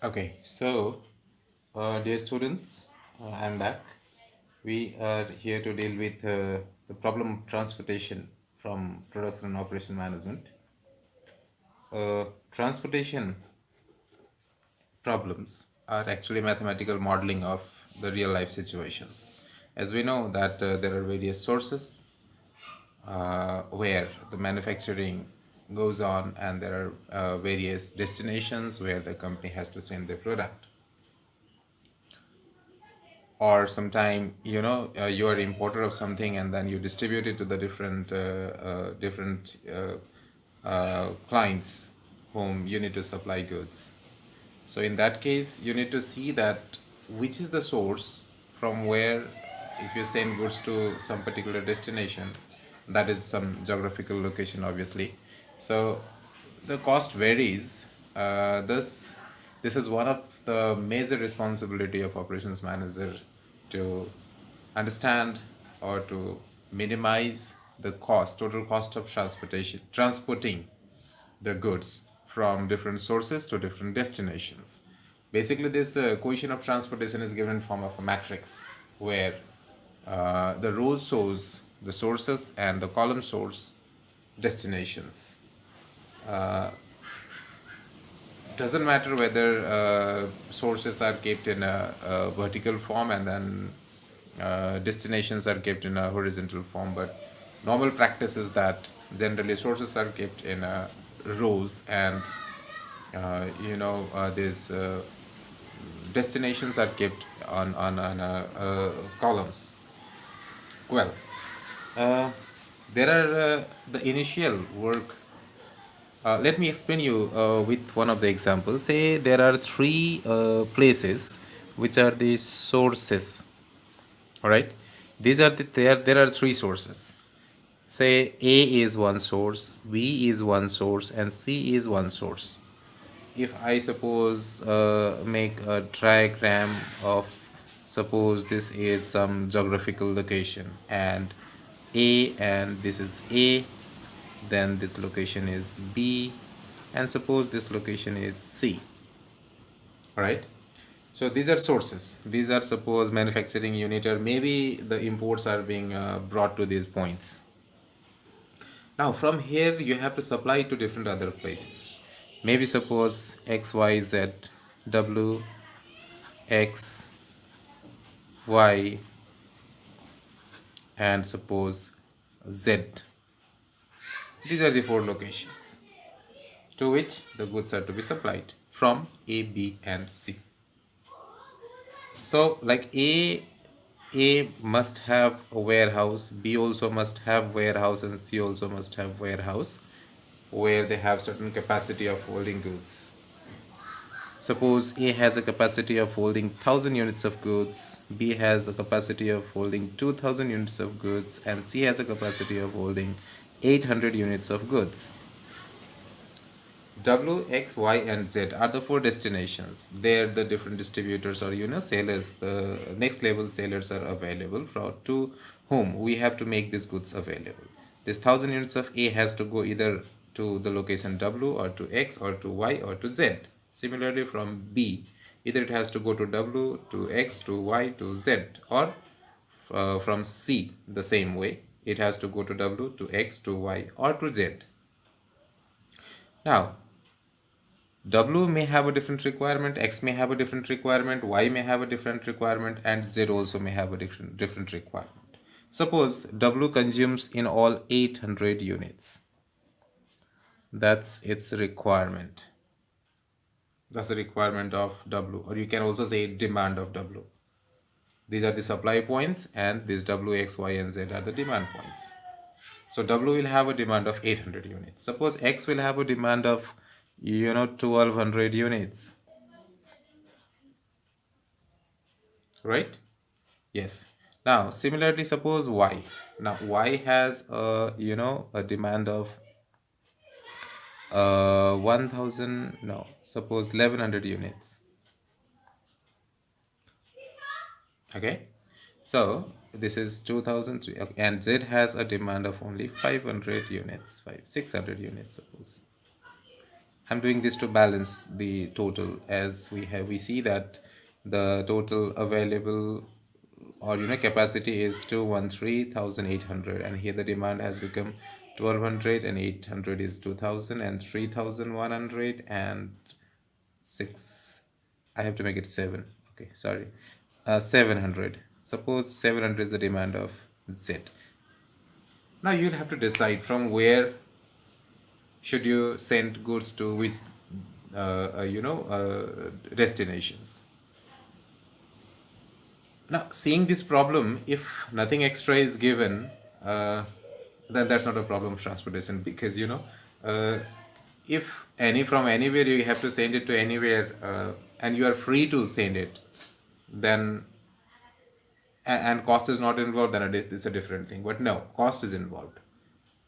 Okay, so dear students, I'm back. We are here to deal with the problem of transportation from production and operation management. Transportation problems are actually mathematical modeling of the real life situations. As we know that there are various sources where the manufacturing goes on, and there are various destinations where the company has to send their product. Or sometime you are importer of something and then you distribute it to the different clients whom you need to supply goods. So in that case you need to see that which is the source from where, if you send goods to some particular destination, that is some geographical location obviously. So the cost varies. This is one of the major responsibility of operations manager, to understand or to minimize the total cost of transporting the goods from different sources to different destinations. Basically, this equation of transportation is given in form of a matrix where the row shows the sources and the column shows destinations. Doesn't matter whether sources are kept in a vertical form and then destinations are kept in a horizontal form, but normal practice is that generally sources are kept in rows, and these destinations are kept on columns. Well, uh, there are the initial work. Let me explain you with one of the examples. Say there are three places which are the sources. All right, these are there are three sources. Say A is one source, B is one source, and C is one source. If I suppose make a diagram of, suppose this is some geographical location and this is A, then this location is B, and suppose this location is C. All right, so these are sources. These are suppose manufacturing unit, or maybe the imports are being brought to these points. Now from here you have to supply to different other places. Maybe suppose X, Y, Z, W, X, Y, and suppose Z. These are the four locations to which the goods are to be supplied from A, B, and C. So like A must have a warehouse, B also must have warehouse, and C also must have warehouse where they have certain capacity of holding goods. Suppose A has a capacity of holding 1000 units of goods, B has a capacity of holding 2000 units of goods, and C has a capacity of holding 800 units of goods. W, X, Y, and Z are the four destinations. There the different distributors or sellers, the next level sellers are available to whom we have to make these goods available. This 1000 units of A has to go either to the location W, or to X, or to Y, or to Z. Similarly from B, either it has to go to W, to X, to Y, to Z, or from C the same way, it has to go to W, to X, to Y, or to Z. Now W may have a different requirement, X may have a different requirement, Y may have a different requirement, and Z also may have a different requirement. Suppose W consumes in all 800 units. That's its requirement. That's the requirement of W, or you can also say demand of W. These are the supply points, and these W, X, Y, and Z are the demand points. So W will have a demand of 800 units. Suppose X will have a demand of 1200 units. Right? Yes. Now similarly, suppose Y. Now Y has a demand of 1000, no, suppose 1100 units. Okay, so this is 2003. Okay. And Z has a demand of only 500 units, 600 units suppose. I'm doing this to balance the total, as we see that the total available, or capacity is 213,800, and here the demand has become 1200, and 800 is 2000, and 3100 and 6. I have to make it 7. Okay, sorry. 700. Suppose 700 is the demand of Z. Now you'll have to decide from where should you send goods to which destinations. Now, seeing this problem, if nothing extra is given, then that's not a problem of transportation, because uh, if any from anywhere you have to send it to anywhere, and you are free to send it, then and cost is not involved, then it's a different thing. But no, cost is involved.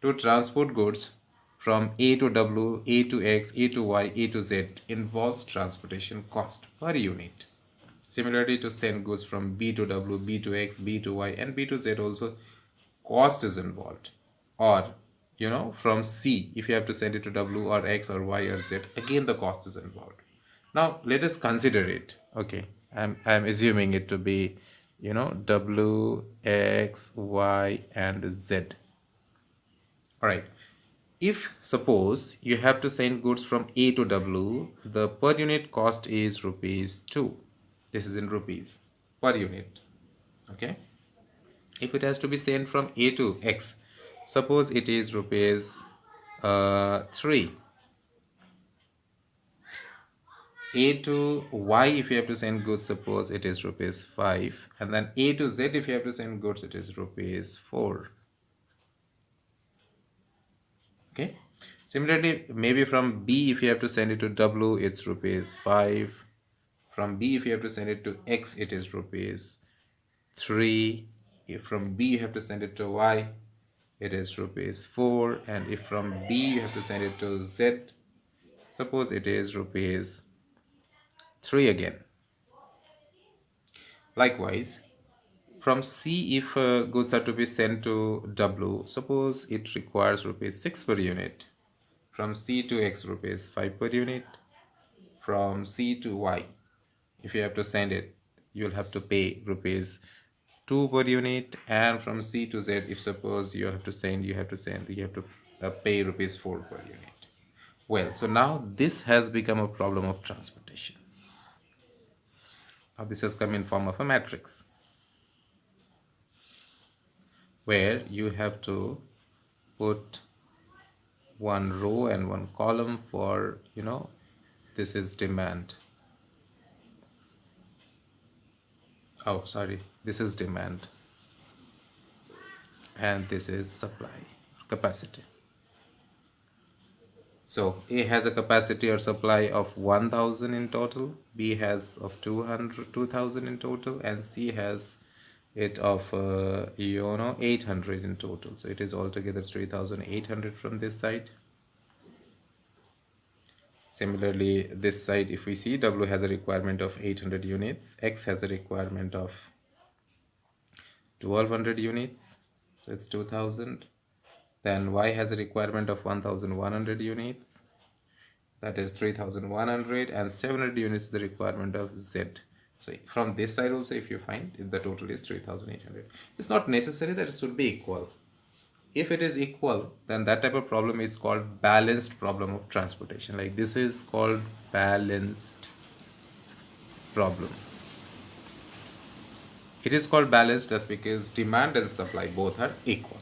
To transport goods from A to W, A to X, A to Y, A to Z involves transportation cost per unit. Similarly, to send goods from B to W, B to X, B to Y, and B to Z also, cost is involved. Or, from C, if you have to send it to W or X or Y or Z, again the cost is involved. Now, let us consider it. Okay, I'm assuming it to be, W, X, Y, and Z. All right. If suppose you have to send goods from A to W, the per unit cost is rupees 2. This is in rupees per unit. Okay. If it has to be sent from A to X, suppose it is rupees 3. A to Y, if you have to send goods, suppose it is rupees 5. And then A to Z, if you have to send goods, it is rupees 4. Okay. Similarly, maybe from B, if you have to send it to W, it's rupees 5. From B, if you have to send it to X, it is rupees 3. If from B you have to send it to Y, it is rupees 4. And if from B you have to send it to Z, suppose it is rupees 3 again. Likewise, from C, if goods are to be sent to W, suppose it requires rupees 6 per unit. From C to X, rupees 5 per unit. From C to Y, if you have to send it, you'll have to pay rupees 2 per unit. And from C to Z, if suppose you have to pay rupees 4 per unit. Well, so now this has become a problem of transportation. Now this has come in form of a matrix, where you have to put one row and one column for, this is demand. Oh, sorry, this is demand, and this is supply, capacity. So A has a capacity or supply of 1000 in total, B has of 2000 in total, and C has it of 800 in total. So it is altogether 3800 from this side. Similarly, this side, if we see, W has a requirement of 800 units, X has a requirement of 1200 units, so it's 2000. Then Y has a requirement of 1100 units, that is 3100, and 700 units is the requirement of Z. So from this side also, if you find, the total is 3800. It's not necessary that it should be equal. If it is equal, then that type of problem is called balanced problem of transportation. Like this is called balanced problem. It is called balanced just because demand and supply both are equal.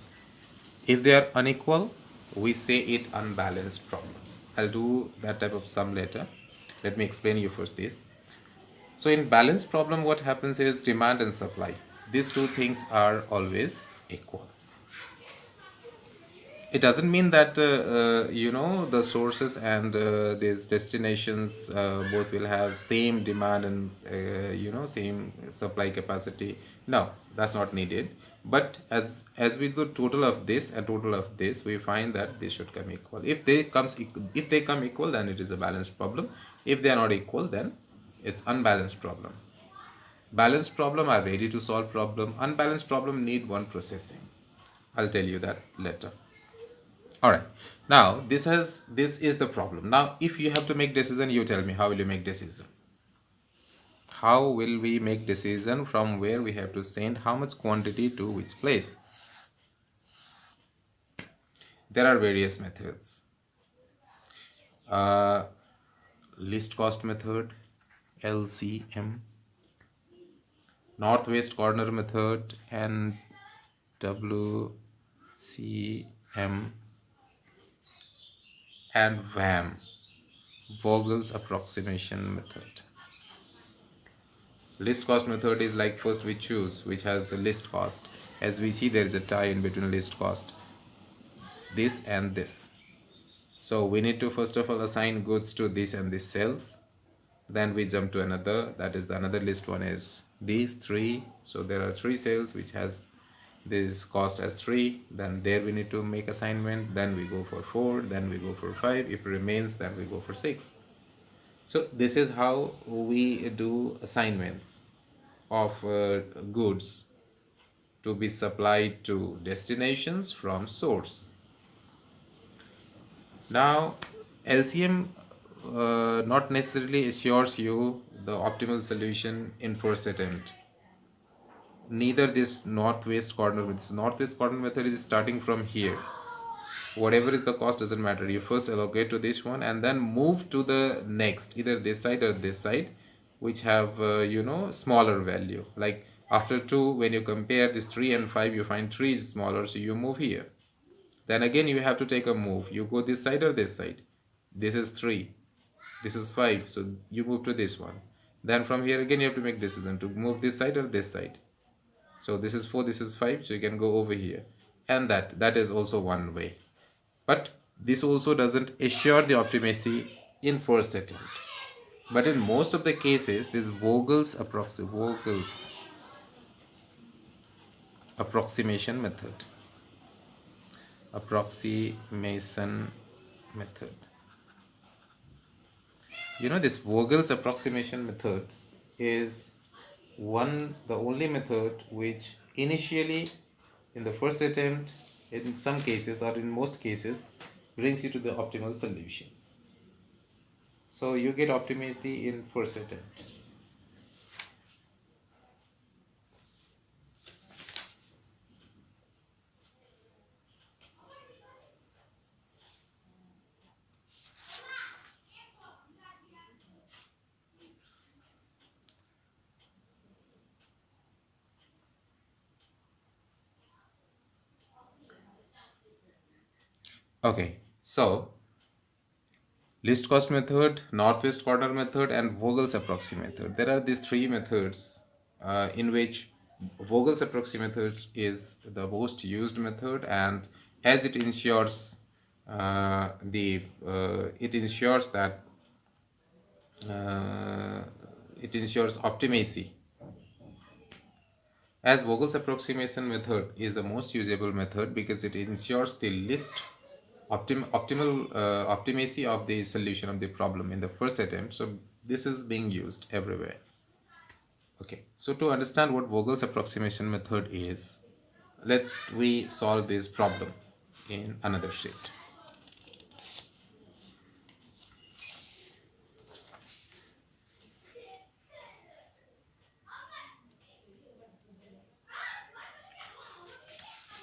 If they are unequal, we say it unbalanced problem. I'll do that type of sum later. Let me explain you first this. So in balanced problem, what happens is demand and supply, these two things are always equal. It doesn't mean that the sources and these destinations both will have same demand and same supply capacity. No, that's not needed. But as we do total of this and total of this, we find that they should come equal. If they come equal, then it is a balanced problem. If they are not equal, then it's unbalanced problem. Balanced problem are ready to solve problem. Unbalanced problem need one processing. I'll tell you that later. All right. Now this is the problem. Now if you have to make decision, you tell me how will you make decision? How will we make decision from where we have to send how much quantity to which place? There are various methods. Uh, Least cost method, LCM, northwest corner method, and WCM, and VAM, Vogel's approximation method. Least cost method is like first we choose which has the least cost. As we see, there is a tie in between least cost, this and this. So we need to first of all assign goods to this and this cells. Then we jump to another, that is the another list one is these three. So there are three cells which has this cost as 3. Then there we need to make assignment. Then we go for 4. Then we go for 5. If it remains, then we go for 6. So this is how we do assignments of goods to be supplied to destinations from source. Now LCM not necessarily assures you the optimal solution in first attempt. Neither this northwest corner, with this northwest corner method is starting from here. Whatever is the cost doesn't matter. You first allocate to this one and then move to the next, either this side or this side, which have smaller value. Like after 2, when you compare this 3 and 5, you find 3 is smaller, so you move here. Then again you have to take a move. You go this side or this side. This is 3, this is 5, so you move to this one. Then from here again you have to make decision to move this side or this side. So this is 4, this is 5, so you can go over here. And that is also one way. But this also doesn't assure the optimacy in first attempt. But in most of the cases, this Vogel's approximation method. Approximation method. This Vogel's approximation method is the only method which initially, in the first attempt, in some cases or in most cases, brings you to the optimal solution. So you get optimacy in first attempt. Okay, so least cost method, northwest corner method, and Vogel's approximation method. There are these three methods in which Vogel's approximation method is the most used method, and as it ensures that uh, it ensures optimacy. As Vogel's approximation method is the most usable method because it ensures the least optimal optimacy of the solution of the problem in the first attempt. So this is being used everywhere. Okay, so to understand what Vogel's approximation method is, let we solve this problem in another sheet.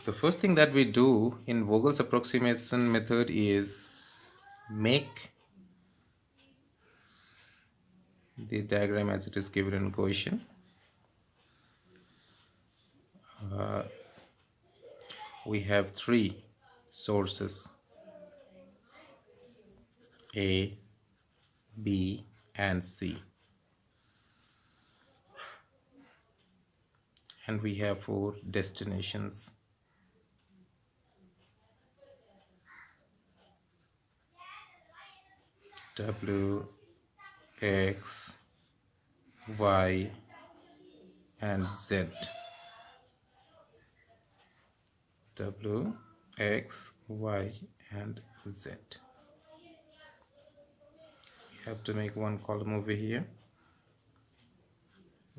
The first thing that we do in Vogel's approximation method is make the diagram as it is given in question. We have 3 sources, A, B, and C, and we have 4 destinations, W, X, Y, and Z. W, X, Y, and Z. You have to make one column over here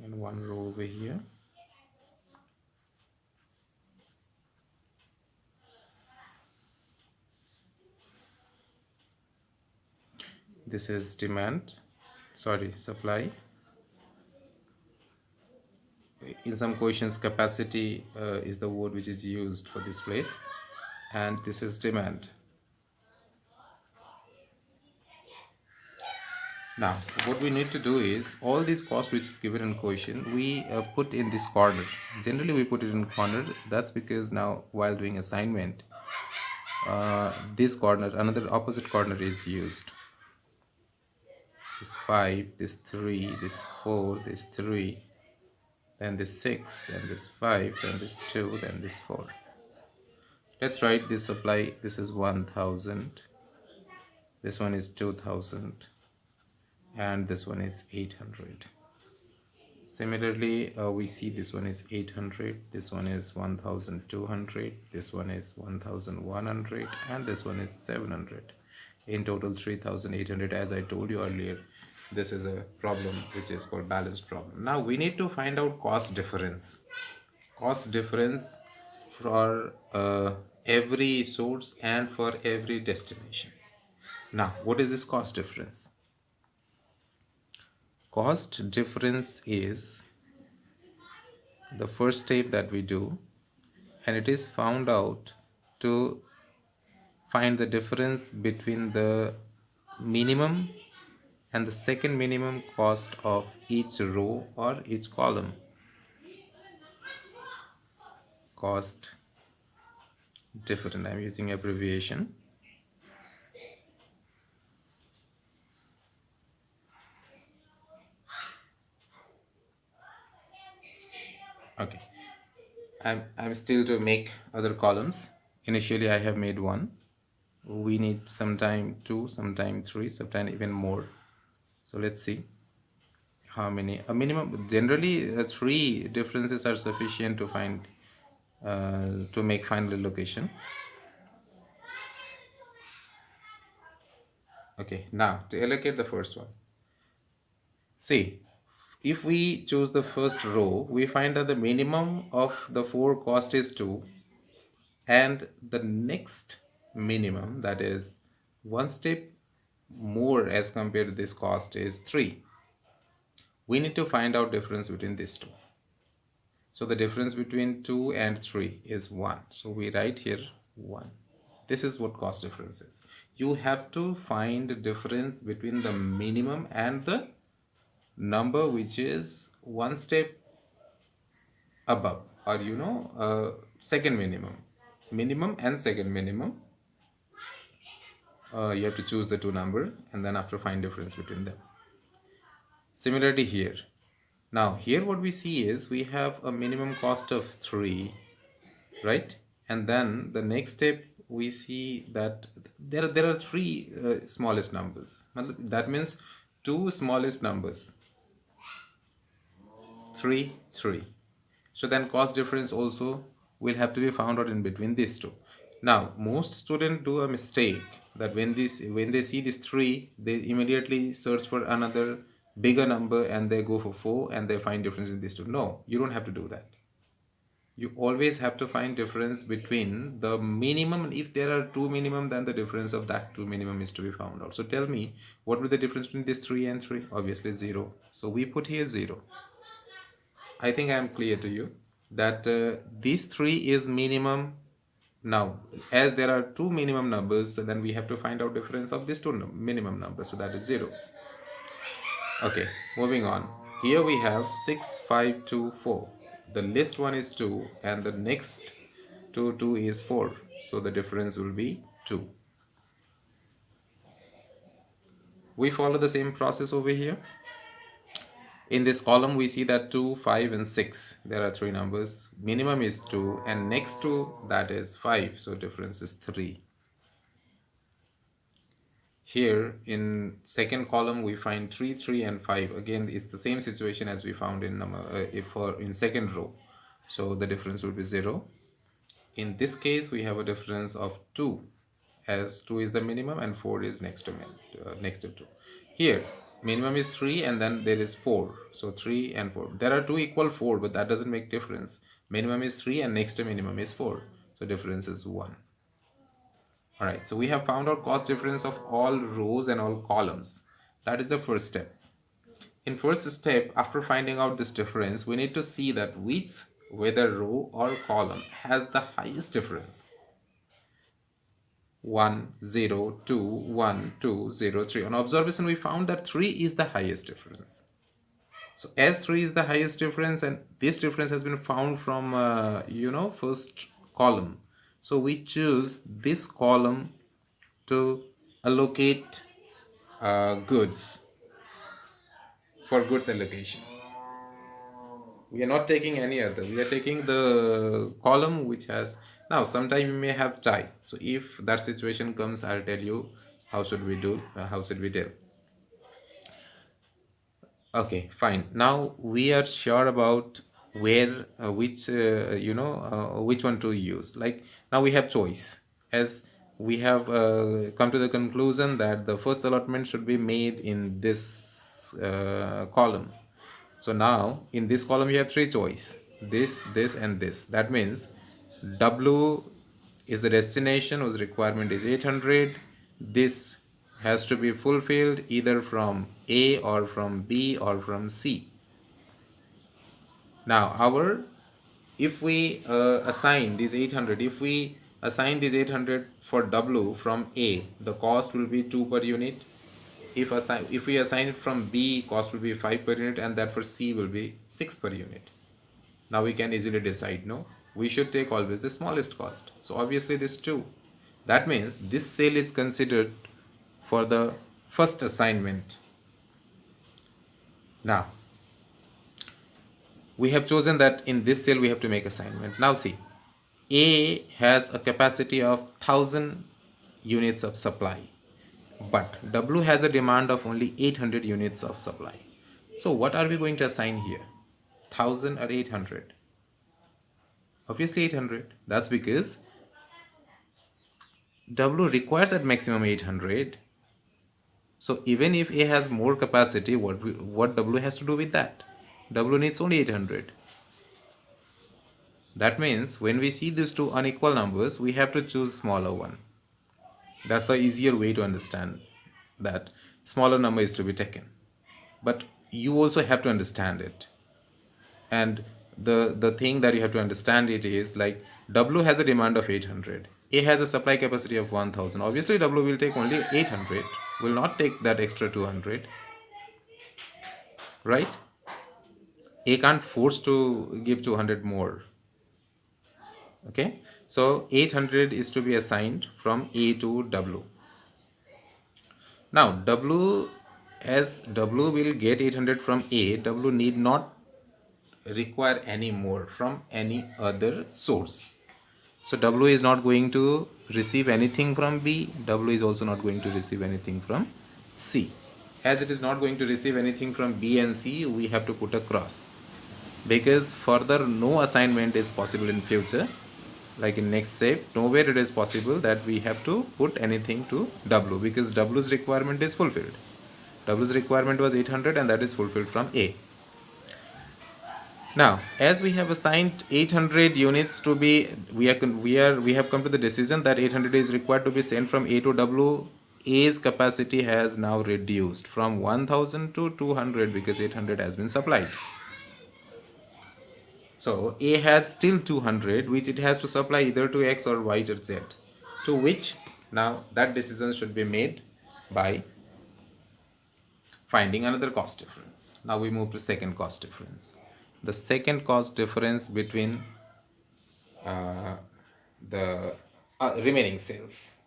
and one row over here. this is demand, sorry, supply. In some questions, capacity is the word which is used for this place, and this is demand. Now what we need to do is all these costs which is given in question, we put in this corner. Generally we put it in corner. That's because now while doing assignment, this corner, another opposite corner is used. This 5, this 3, this 4, this 3, then this 6, then this 5, then this 2, then this 4. Let's write this supply. This is 1000, this one is 2000, and this one is 800. Similarly, we see this one is 800, this one is 1200, this one is 1100, and this one is 700. In total 3800. As I told you earlier, this is a problem which is called balanced problem. Now we need to find out cost difference. Cost difference for every source and for every destination. Now what is this cost difference? Cost difference is the first step that we do, and it is found out to find the difference between the minimum and the second minimum cost of each row or each column. Cost difference, I'm using abbreviation. Okay, I'm still to make other columns. Initially I have made one. We need sometime 2, sometime 3, sometime even more. So let's see how many. A minimum, generally 3 differences are sufficient to find to make final allocation. Okay, now to allocate the first one, see, if we choose the first row, we find that the minimum of the 4 cost is 2, and the next minimum, that is one step more as compared to this cost, is 3. We need to find out difference between these two. So the difference between 2 and 3 is 1. So we write here 1. This is what cost difference is. You have to find the difference between the minimum and the number which is one step above, or second minimum. Minimum and second minimum. You have to choose the two number and then after find difference between them. Similarly here. Now here what we see is we have a minimum cost of 3, right? And then the next step we see that there are 3 smallest numbers. That means 2 smallest numbers, 3, 3. So then cost difference also will have to be found out in between these two. Now most students do a mistake that when they see this 3, they immediately search for another bigger number and they go for 4 and they find difference in these two. No, you don't have to do that. You always have to find difference between the minimum. If there are 2 minimum, then the difference of that 2 minimum is to be found out. So tell me, what will the difference between this 3 and 3? Obviously 0. So we put here 0. I think I am clear to you that this 3 is minimum. Now as there are 2 minimum numbers, so then we have to find out difference of these 2 minimum numbers, so that is 0. Okay, moving on. Here we have 6, 5, 2, 4. The list one is 2 and the next to 2 is 4. So the difference will be 2. We follow the same process over here. In this column we see that 2, 5 and 6. There are 3 numbers. Minimum is 2 and next to that is 5. So difference is 3. Here in second column we find 3, 3 and 5. Again it's the same situation as we found in in second row. So the difference will be 0. In this case we have a difference of 2, as 2 is the minimum and 4 is next to 2. Here minimum is 3 and then there is 4. So 3 and 4. There are 2 equal 4, but that doesn't make difference. Minimum is 3 and next to minimum is 4. So difference is 1. All right, so we have found out cost difference of all rows and all columns. That is the first step. In first step, after finding out this difference, we need to see that which, whether row or column, has the highest difference. 1 0 2 1 2 0 3. On observation, we found that 3 is the highest difference. So as 3 is the highest difference, and this difference has been found from first column, so we choose this column to allocate goods, for goods allocation. We are not taking any other, we are taking the column which has. Now sometime we may have tie, so if that situation comes, I'll tell you how should we do, how should we tell. Okay, fine. Now we are sure about where which one to use. Like now we have choice, as we have come to the conclusion that the first allotment should be made in this column. So now in this column you have three choice: this, and this. That means W is the destination whose requirement is 800. This has to be fulfilled either from A or from B or from C. Now if we assign this 800, if we assign this 800 for W from A, the cost will be 2 per unit. If we assign it from B, cost will be 5 per unit, and that for C will be 6 per unit. Now we can easily decide, no, we should take always the smallest cost. So obviously this 2. That means this cell is considered for the first assignment. Now we have chosen that in this cell we have to make assignment. Now see, A has a capacity of 1000 units of supply, but W has a demand of only 800 units of supply. So what are we going to assign here? 1000 or 800? Obviously 800. That's because W requires at maximum 800. So even if A has more capacity, what W has to do with that? W needs only 800. That means when we see these two unequal numbers, we have to choose smaller one. That's the easier way to understand that smaller number is to be taken. But you also have to understand it. And the thing that you have to understand it is like W has a demand of 800. A has a supply capacity of 1000. Obviously W will take only 800, will not take that extra 200, right? A can't force to give 200 more. Okay, so 800 is to be assigned from A to W. Now W, as W will get 800 from A, W need not require any more from any other source. So W is not going to receive anything from B. W is also not going to receive anything from C. As it is not going to receive anything from B and C, we have to put a cross, because further no assignment is possible in future. Like in next step, nowhere it is possible that we have to put anything to W, because W's requirement is fulfilled. W's requirement was 800 and that is fulfilled from A. Now, as we have assigned 800 units to be, we have come to the decision that 800 is required to be sent from A to W. A's capacity has now reduced from 1000 to 200 because 800 has been supplied. So A has still 200, which it has to supply either to X or Y or Z, to which now that decision should be made by finding another cost difference. Now we move to second cost difference. The second cost difference between the remaining cells.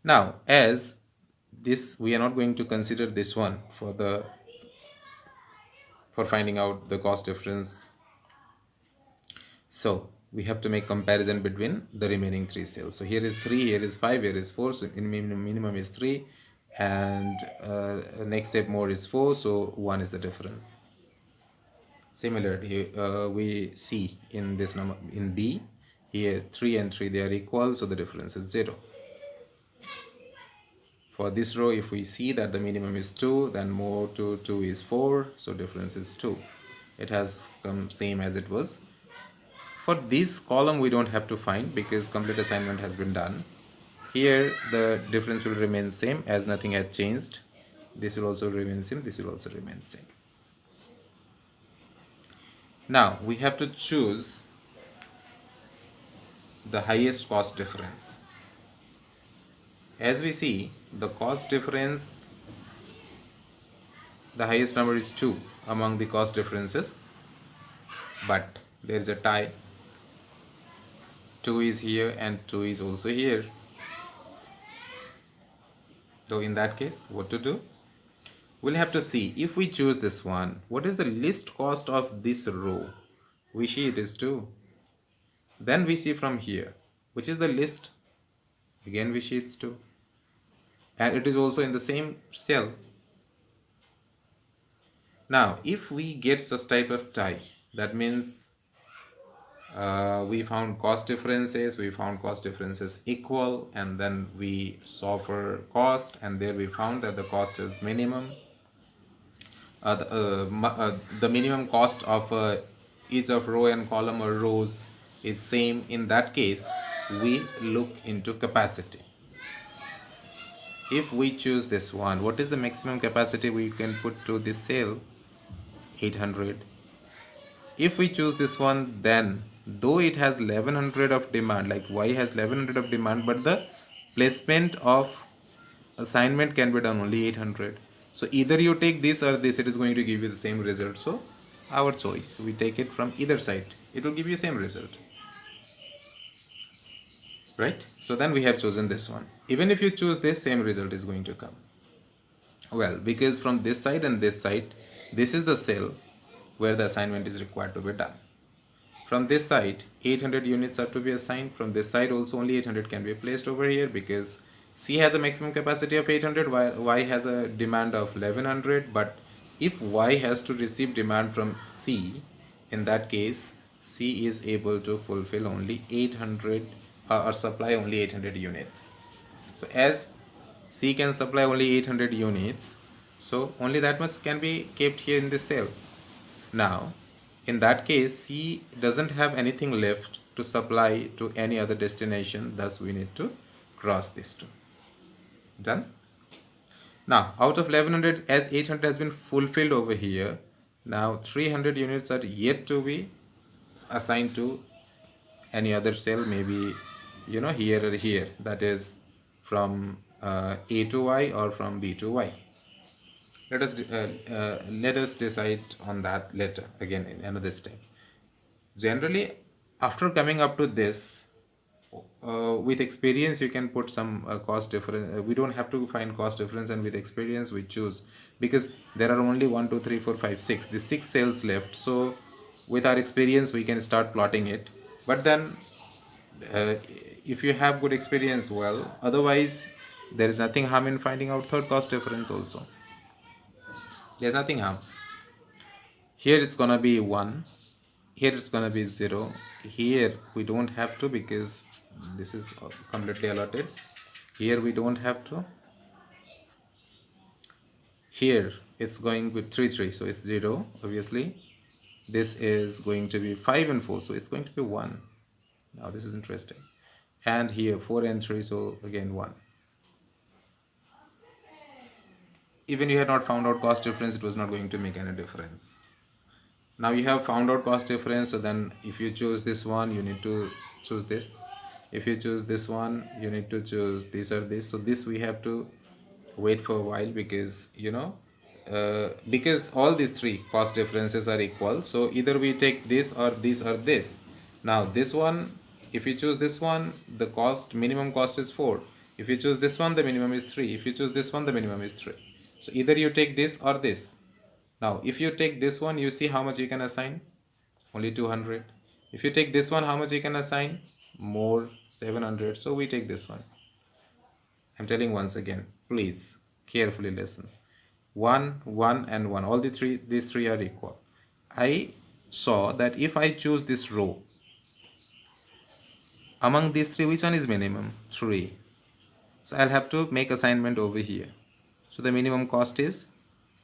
Now, as this, we are not going to consider this one for finding out the cost difference. So we have to make comparison between the remaining three cells. So here is 3, here is 5, here is 4. So in minimum is 3, and next step more is 4. So 1 is the difference. Similarly, we see in this number in B, here 3 and 3 they are equal, so the difference is 0. For this row, if we see that the minimum is 2, then more to 2 is 4, so difference is 2. It has come same as it was. For this column we don't have to find because complete assignment has been done. Here the difference will remain same as nothing had changed. This will also remain same, this will also remain same. Now we have to choose the highest cost difference. As we see, the cost difference, the highest number is 2 among the cost differences, but there is a tie. 2 is here and 2 is also here. So in that case, what to do? We'll have to see, if we choose this one, what is the least cost of this row? We see it is 2. Then we see from here, which is the least? Again we see it's 2. And it is also in the same cell. Now, if we get such type of tie, that means we found cost differences equal, and then we solve for cost, and there we found that the cost is minimum. The minimum cost of each of row and column or rows is same. In that case, we look into capacity. If we choose this one, what is the maximum capacity we can put to this cell? 800. If we choose this one, then though it has 1100 of demand, like Y has 1100 of demand, but the placement of assignment can be done only 800. So either you take this or this, it is going to give you the same result. So our choice, we take it from either side, it will give you same result, right? So then we have chosen this one. Even if you choose this, same result is going to come. Well, because from this side and this side, this is the cell where the assignment is required to be done. From this side, 800 units are to be assigned. From this side also only 800 can be placed over here, because C has a maximum capacity of 800, while Y has a demand of 1100. But if Y has to receive demand from C, in that case, C is able to fulfill only 800 or supply only 800 units. So as C can supply only 800 units, so only that much can be kept here in this cell. Now, in that case, C doesn't have anything left to supply to any other destination, thus we need to cross these two. Done? Now, out of 1100, as 800 has been fulfilled over here, now 300 units are yet to be assigned to any other cell, maybe here or here, that is from A to Y or from B to Y. Let us decide on that later, again in another step. Generally, after coming up to this, with experience you can put some cost difference. We don't have to find cost difference, and with experience we choose, because there are only 1 2 3 4 5 6, the 6 cells left. So with our experience we can start plotting it. But then if you have good experience, well, otherwise there is nothing harm in finding out third cost difference also. There's nothing harm. Here it's gonna be 1, here it's gonna be 0. Here we don't have to, because this is completely allotted. Here we don't have to. Here it's going with 3 3, so it's 0 obviously. This is going to be 5 and 4, so it's going to be 1. Now this is interesting. And here 4 and 3, so again 1. Even you had not found out cost difference, it was not going to make any difference. Now you have found out cost difference, so then if you choose this one, you need to choose this. If you choose this one, you need to choose this or this. So this we have to wait for a while, because because all these three cost differences are equal. So either we take this or this or this. Now this one, if you choose this one, the minimum cost is 4. If you choose this one, the minimum is 3. If you choose this one, the minimum is 3. So either you take this or this. Now if you take this one, you see how much you can assign? Only 200. If you take this one, how much you can assign? More, 700. So we take this one. I'm telling once again, please carefully listen. 1, 1 and 1, all these three are equal. I saw that if I choose this row, among these three, which one is minimum? 3. So I'll have to make assignment over here. So the minimum cost is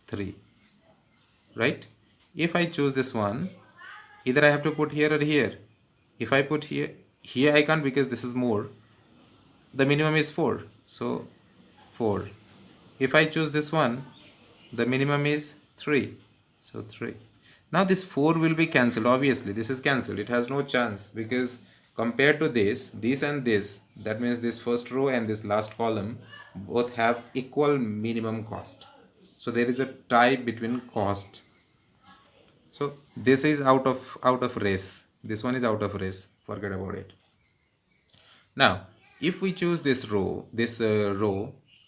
3, right? If I choose this one, either I have to put here or here. If I put here I can't, because this is more. the minimum is 4, so 4. If I choose this one, the minimum is 3, so 3. Now this 4 will be cancelled. Obviously this is cancelled, it has no chance, because compared to this and this, that means this first row and this last column both have equal minimum cost, so there is a tie between cost. So this is out of race, this one is out of race, forget about it. Now, if we choose this row,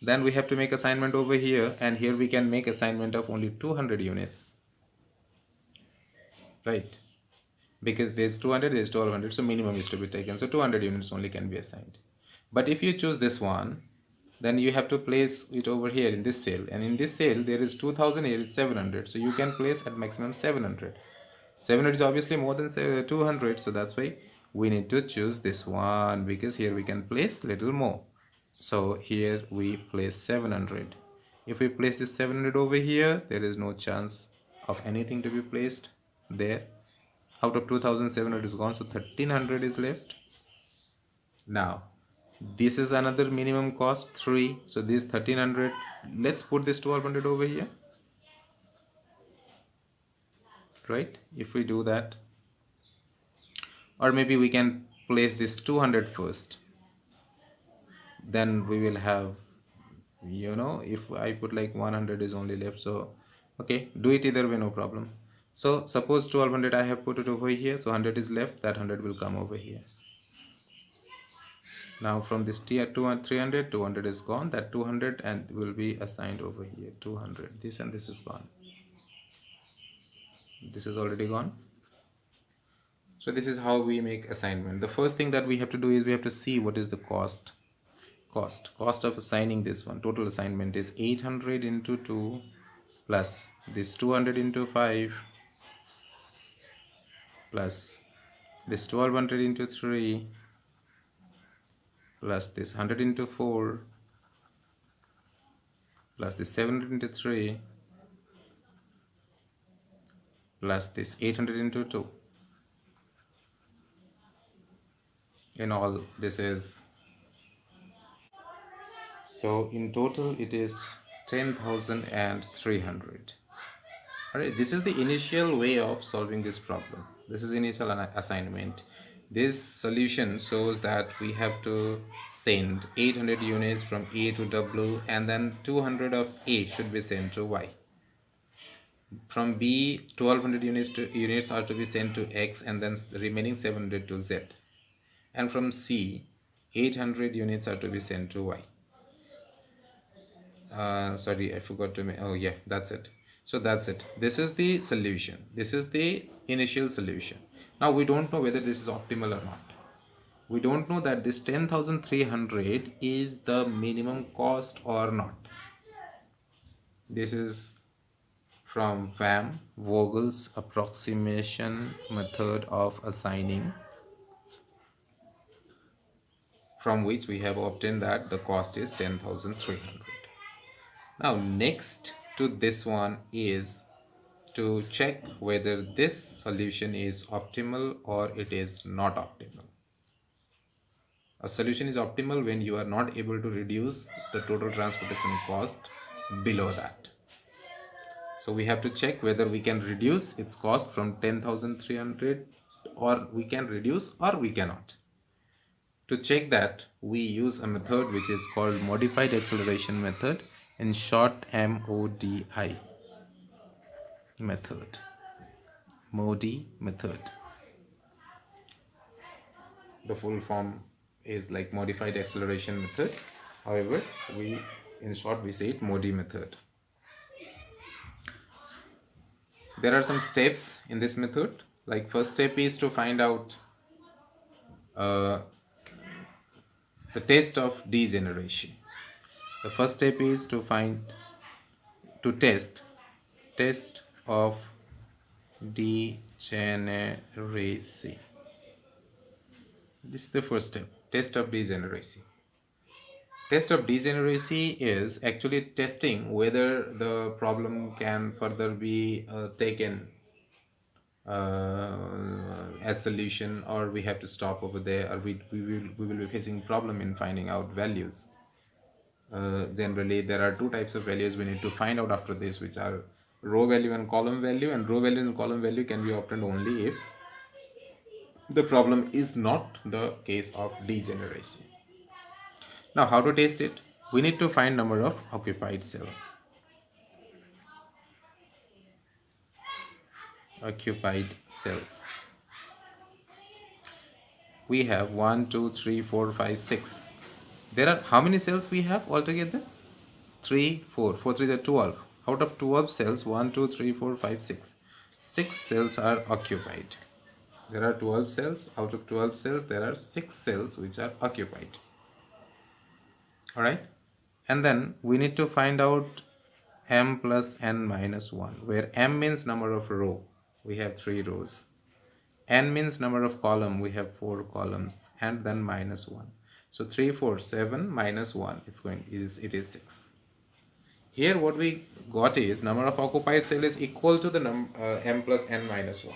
then we have to make assignment over here, and here we can make assignment of only 200 units, right? Because there's 200, there's 1200, so minimum is to be taken. So 200 units only can be assigned. But if you choose this one, then you have to place it over here in this cell, and in this cell there is 2000, here is 700, so you can place at maximum 700. 700 is obviously more than 200, so that's why we need to choose this one, because here we can place little more. So here we place 700. If we place this 700 over here, there is no chance of anything to be placed there. Out of 2700 is gone, so 1300 is left. Now this is another minimum cost 3, so this 1300, let's put this 1200 over here, right? If we do that, or maybe we can place this 200 first, then we will have, if I put like 100 is only left, so okay, do it either way, no problem. So suppose 1200 I have put it over here, so 100 is left, that 100 will come over here. Now from this tier 200, 300, 200 is gone, that 200 and will be assigned over here, 200, this and this is gone, this is already gone. So this is how we make assignment. The first thing that we have to do is we have to see what is the cost of assigning this one. Total assignment is 800 into 2 plus this 200 into 5 plus this 1200 into 3 plus this 100 into 4 plus this 700 into 3 plus this 800 into 2. In all, this is, so in total it is 10,300. Alright, this is the initial way of solving this problem. This is initial assignment. This solution shows that we have to send 800 units from A to W, and then 200 of A should be sent to Y. From B, 1200 units are to be sent to X, and then the remaining 700 to Z. And from C, 800 units are to be sent to Y. Sorry, I forgot to make, oh yeah, that's it. So that's it, this is the solution, this is the initial solution. Now we don't know whether this is optimal or not. We don't know that this 10,300 is the minimum cost or not. This is from VAM, Vogel's approximation method of assigning, from which we have obtained that the cost is 10,300. Now next to this one is to check whether this solution is optimal or it is not optimal. A solution is optimal when you are not able to reduce the total transportation cost below that. So we have to check whether we can reduce its cost from 10,300, or we can reduce, or we cannot. To check that, we use a method which is called modified acceleration method, in short MODI method. MODI method. The full form is like modified acceleration method. However, in short we say it MODI method. There are some steps in this method. Like first step is to find out the test of degeneration. The first step is to test of degeneracy. This is the first step, test of degeneracy. Test of degeneracy is actually testing whether the problem can further be taken as solution, or we have to stop over there, or we will be facing problem in finding out values. Generally there are two types of values we need to find out after this, which are row value and column value, and row value and column value can be obtained only if the problem is not the case of degeneration. Now how to test it? We need to find number of occupied cell. Occupied cells. We have 1 2 3 4 5 6. There are how many cells we have altogether? 3 4 4 3 are 12. Out of 12 cells, 1 2 3 4 5 6, 6 cells are occupied. There are 12 cells. Out of 12 cells there are 6 cells which are occupied. All right, and then we need to find out m plus n minus 1, where m means number of row, we have 3 rows, n means number of column, we have 4 columns, and then minus 1. So 3 4 7 minus 1, it is 6. Here what we got is number of occupied cell is equal to the m plus n minus 1.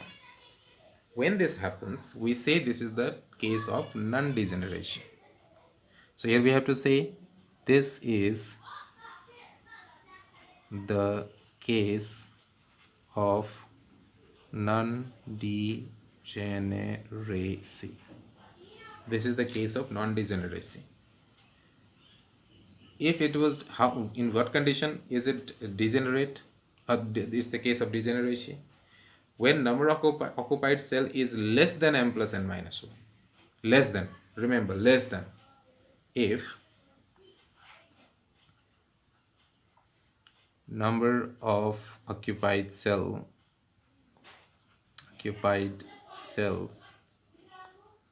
When this happens, we say this is the case of non-degeneration. So here we have to say this is the case of non-degeneracy. This is the case of non-degeneracy. If it was, how, in what condition is it degenerate? It's the case of degeneration when number of occupied cell is less than m plus n minus 1. Less than, remember, less than. If number of occupied cells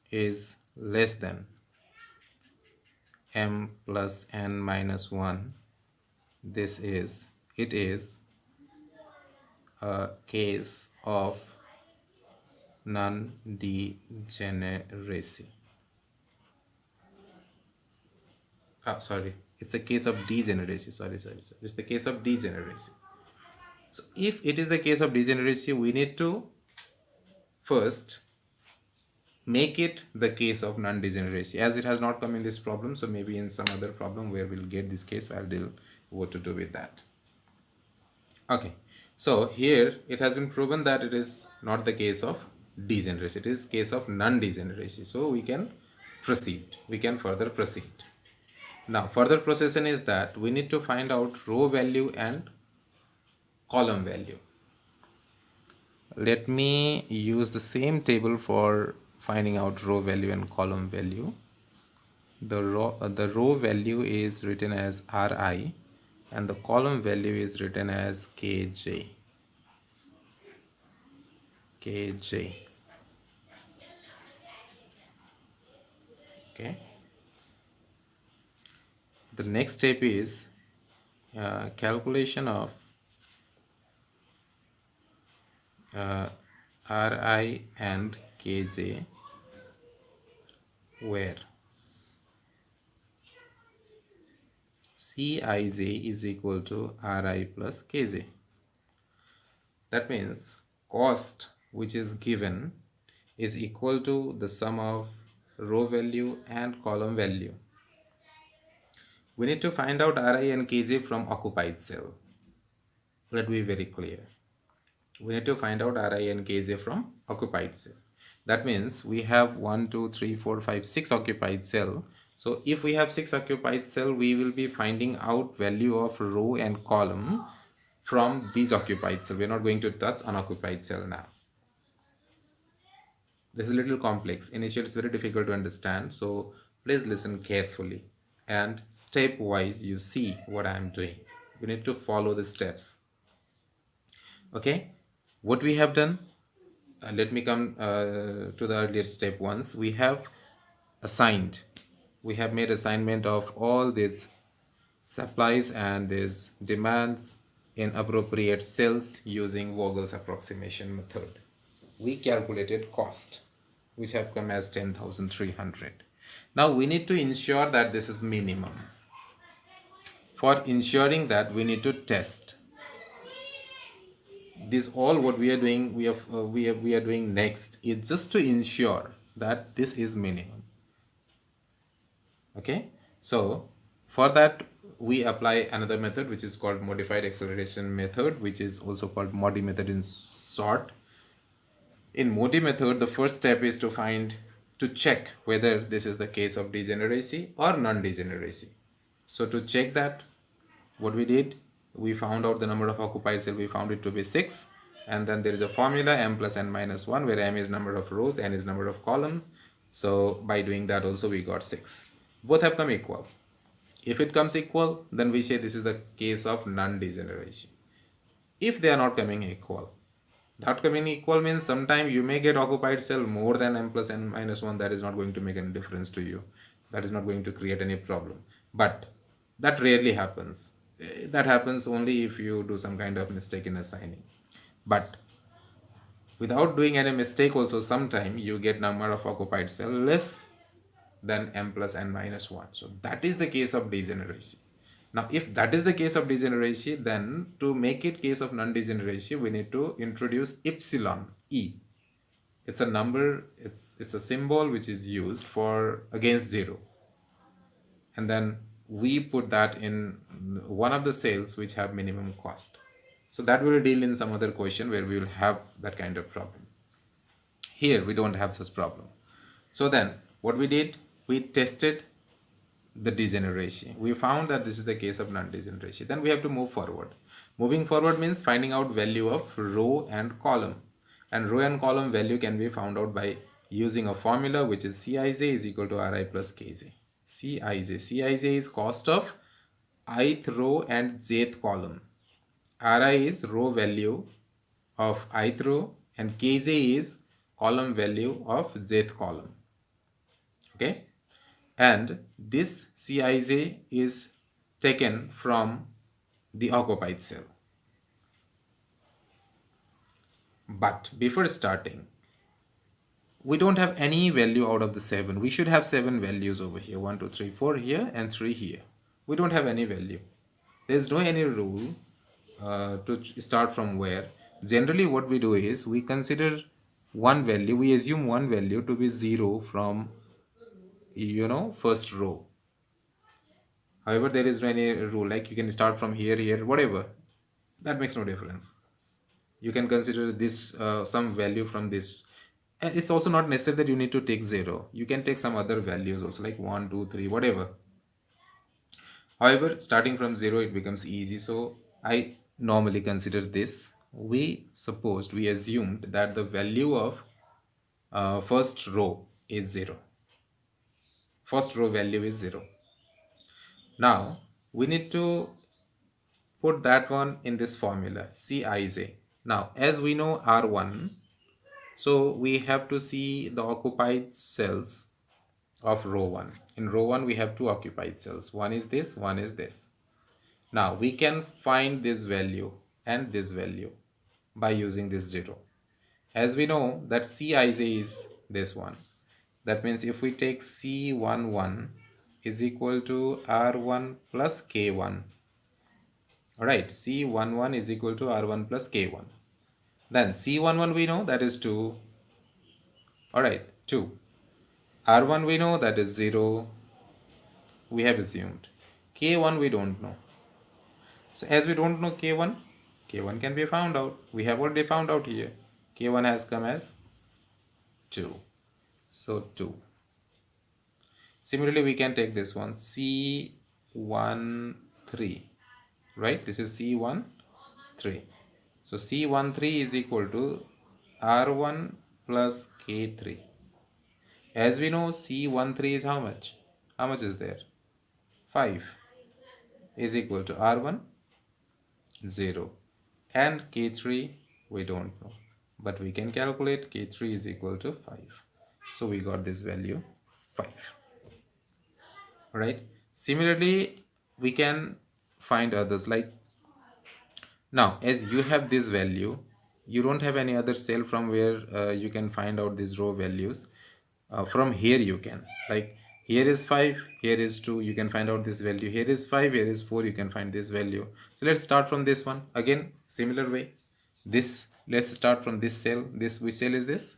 is less than m plus n minus 1, it is a case of non-degeneracy. Sorry, it's the case of degeneracy. Sorry. It's the case of degeneracy. So if it is the case of degeneracy, we need to first make it the case of non-degeneracy. As it has not come in this problem, so maybe in some other problem where we'll get this case, I'll deal what to do with that. Okay, so here it has been proven that it is not the case of degeneracy, it is case of non-degeneracy. So we can further proceed. Now further procession is that we need to find out row value and column value. Let me use the same table for finding out row value and column value. The row value is written as Ri and the column value is written as Kj. Okay. The next step is calculation of Ri and Kj, where Cij is equal to Ri plus Kj. That means cost which is given is equal to the sum of row value and column value. We need to find out Ri and Kj from occupied cell. Let me be very clear. We need to find out Ri and Kj from occupied cell. That means we have 1 2 3 4 5 6 occupied cell. So if we have 6 occupied cell, we will be finding out value of row and column from these occupied cell. We are not going to touch unoccupied cell now. This is a little complex. Initially it's very difficult to understand, so please listen carefully and stepwise you see what I am doing. We need to follow the steps. Okay, what we have done, let me come to the earlier step. Once we have made assignment of all these supplies and these demands in appropriate cells using Vogel's approximation method. We calculated cost, which have come as 10,300. Now we need to ensure that this is minimum. For ensuring that, we need to test. this all what we are doing, we are doing next is just to ensure that this is minimum. Okay, so for that we apply another method which is called modified acceleration method, which is also called MODI method in short. In MODI method, the first step is to check whether this is the case of degeneracy or non-degeneracy. So to check that, what we did, we found out the number of occupied cell, we found it to be 6, and then there is a formula m plus n minus 1, where m is number of rows, n is number of column. So by doing that also we got 6. Both have come equal. If it comes equal, then we say this is the case of non-degeneration. If they are not coming equal, not coming equal means sometime you may get occupied cell more than m plus n minus 1. That is not going to make any difference to you. That is not going to create any problem. But that rarely happens. That happens only if you do some kind of mistake in assigning. But without doing any mistake also, sometime you get number of occupied cell less than m plus n minus 1. So that is the case of degeneracy. Now, if that is the case of degeneracy, then to make it case of non-degeneracy, we need to introduce epsilon e. It's a number, it's a symbol which is used for against 0. And then we put that in one of the cells which have minimum cost. So that will deal in some other question where we will have that kind of problem. Here we don't have such problem. So then what we did, we tested the degeneration. We found that this is the case of non-degeneration. Then we have to move forward. Moving forward means finding out value of row and column. And row and column value can be found out by using a formula which is Cij is equal to Ri plus Kj. Cij is cost of ith row and jth column. Ri is row value of ith row and Kj is column value of jth column. Okay, and this Cij is taken from the occupied cell. But before starting, we don't have any value out of the 7. We should have 7 values over here, 1 2 3 4 here and 3 here. We don't have any value. There's no any rule to start from where. Generally what we do is we consider one value, we assume one value to be 0 from first row. However, there is no any rule like you can start from here, whatever. That makes no difference. You can consider this some value from this. And it's also not necessary that you need to take 0. You can take some other values also like 1, 2, 3, whatever. However, starting from 0, it becomes easy. So I normally consider this. We assumed that the value of first row is 0. First row value is 0. Now we need to put that one in this formula Cij. Now as we know R1, so we have to see the occupied cells of row 1. In row 1 we have 2 occupied cells. One is this, one is this. Now we can find this value and this value by using this 0. As we know that Cij is this one. That means if we take C11 is equal to R1 plus K1. Alright, C11 is equal to R1 plus K1. Then C11 we know that is 2. Alright, 2. R1 we know that is 0. We have assumed. K1 we don't know. So as we don't know K1, K1 can be found out. We have already found out here. K1 has come as 2. So 2. Similarly, we can take this one C13, right? This is C13. So C13 is equal to R1 plus K3. As we know, C13 is how much? How much is there? 5 is equal to R1, 0. And K3, we don't know. But we can calculate K3 is equal to 5. So we got this value 5. Right? Similarly, we can find others like now as you have this value, you don't have any other cell from where you can find out these row values. From here you can, like here is 5, here is 2, you can find out this value. Here is 5, here is 4, you can find this value. So let's start from this one. Again, similar way. This, let's start from this cell. This, which cell is this?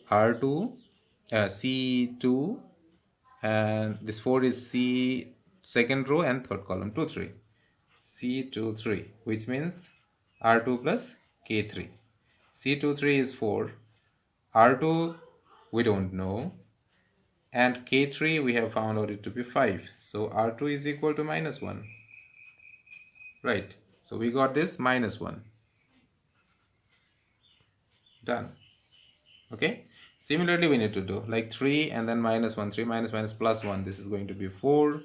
R2, C2, and this 4 is C, second row and third column, 2 3, C2 3, which means R2 plus K3. C2 3 is 4, R2 we don't know, and K3 we have found out it to be 5. So R2 is equal to minus 1, right? So we got this minus 1. Done. Okay, similarly we need to do like 3 and then minus 1, 3 minus minus plus 1, this is going to be 4,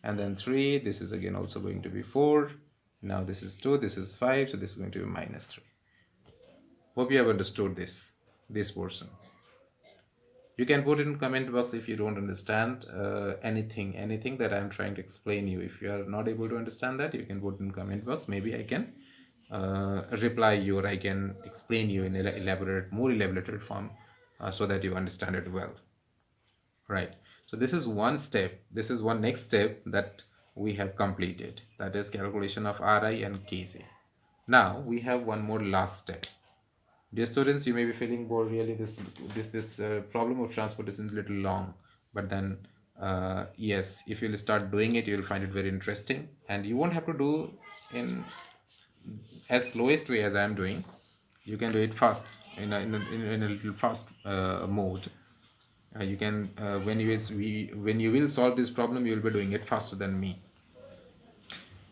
and then 3, this is again also going to be 4. Now this is 2, this is 5, so this is going to be minus 3. Hope you have understood this portion. You can put it in comment box if you don't understand anything that I'm trying to explain you. If you are not able to understand that, you can put in comment box. Maybe I can reply you, or I can explain you in more elaborated form, so that you understand it well. Right. So this is one step. This is one next step that we have completed. That is calculation of Ri and Kj. Now we have one more last step. Dear students, you may be feeling bored. Really, this problem of transportation is a little long, but then yes, if you'll start doing it, you'll find it very interesting, and you won't have to do in as slowest way as I am doing. You can do it fast in a little fast mode. You can when you will solve this problem, you will be doing it faster than me.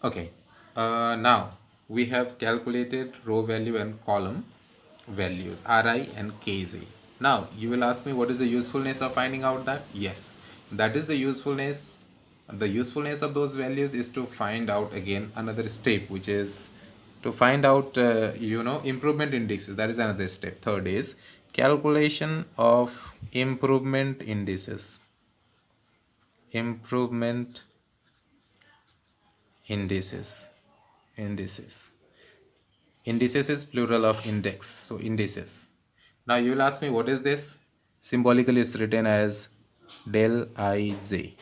Okay, now we have calculated row value and column values Ri and Kj. Now you will ask me, what is the usefulness of finding out that? Yes, that is the usefulness. The usefulness of those values is to find out again another step, which is to find out improvement indices. That is another step. Third is calculation of improvement indices. Improvement indices. Indices is plural of index, so indices. Now you will ask me, what is this? Symbolically it's written as del ij,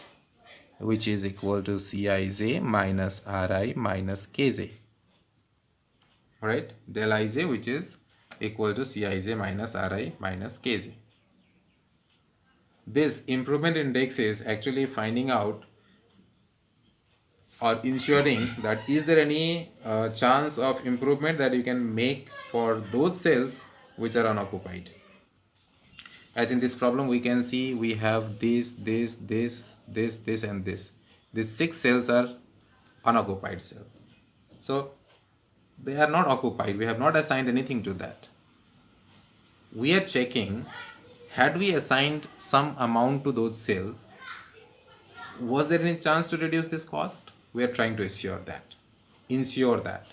which is equal to Cij minus Ri minus Kj. Alright, del ij, which is equal to Cij minus Ri minus Kj. This improvement index is actually finding out or ensuring that is there any chance of improvement that you can make for those cells which are unoccupied. As in this problem, we can see we have this and this. These 6 cells are unoccupied cell. So they are not occupied. We have not assigned anything to that. We are checking, had we assigned some amount to those cells, was there any chance to reduce this cost? We are trying to ensure that,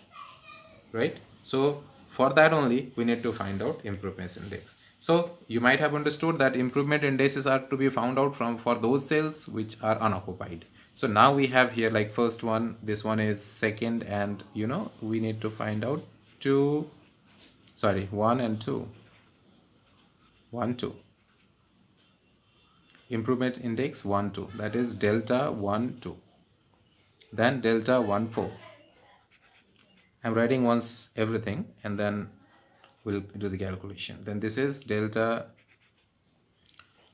right? So for that only we need to find out improvement index. So you might have understood that improvement indices are to be found out for those cells which are unoccupied. So now we have here like first one, this one is second, and we need to find out 1 and 2. 1 2 improvement index 1 2, that is delta 1 2, then delta 1 4. I'm writing once everything and then we'll do the calculation. Then this is delta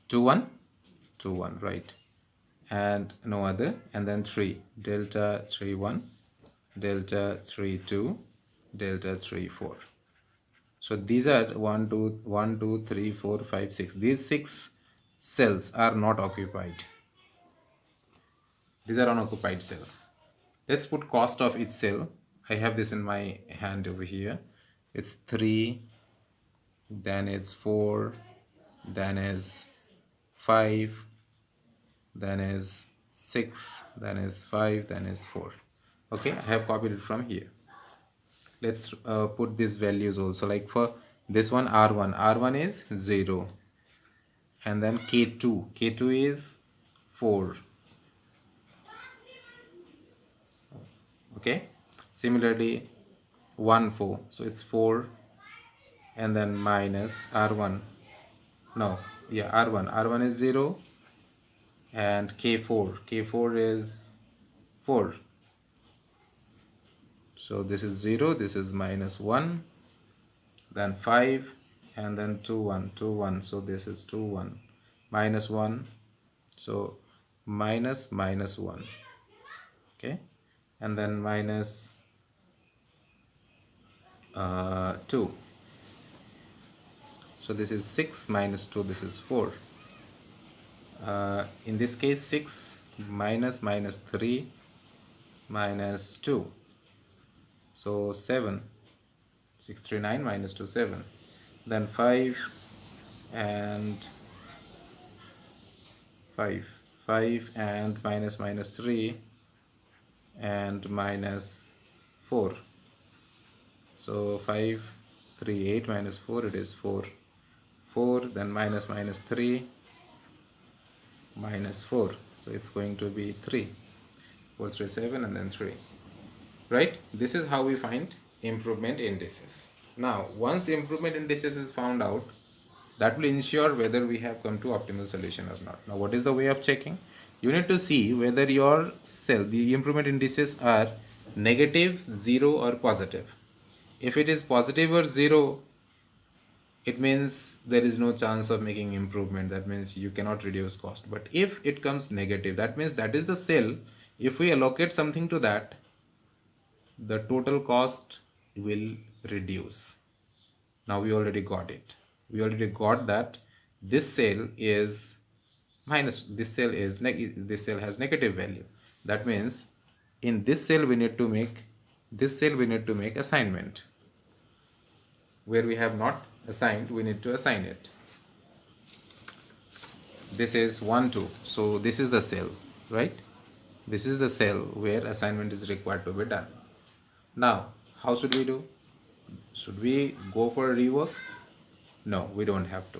2 1 2 1, right, and no other, and then 3 delta 3 1, delta 3 2, delta 3 4. So these are 1 2 3 4 5 6. These 6 cells are not occupied. These are unoccupied cells. Let's put cost of each cell. I have this in my hand over here. It's 3, then it's 4, then is 5, then is 6, then is 5, then is 4. Okay, I have copied it from here. Let's put these values also. Like for this one, R1 is 0, and then K2 is 4. Okay, similarly 1 4, so it's 4, and then minus R1, no, yeah, R1 is 0, and K4 is 4. So this is 0, this is minus 1, then 5, and then 2 1 2 1, so this is 2 1, minus 1, so minus 1, okay, and then minus 2, so this is 6 minus 2, this is 4. In this case 6 minus 3 minus 2, so 7, 639 minus 2 7, then 5 and 5 5 and minus 3 and minus 4, so 5 3 8 minus 4, it is 4 4, then minus 3 minus 4, so it's going to be 3 4 3 7, and then 3, right? This is how we find improvement indices. Now once improvement indices is found out, that will ensure whether we have come to optimal solution or not. Now what is the way of checking? You need to see whether your cell, the improvement indices, are negative, 0 or positive. If it is positive or 0, it means there is no chance of making improvement. That means you cannot reduce cost. But if it comes negative, that means that is the cell. If we allocate something to that, the total cost will reduce. Now we already got it. We already got that this cell is minus, this cell is this cell has negative value. That means in this cell we need to make assignment. Where we have not assigned, we need to assign it. This is 1 2, so this is the cell, right? This is the cell where assignment is required to be done. Now how should we do? Should we go for a rework? No, we don't have to.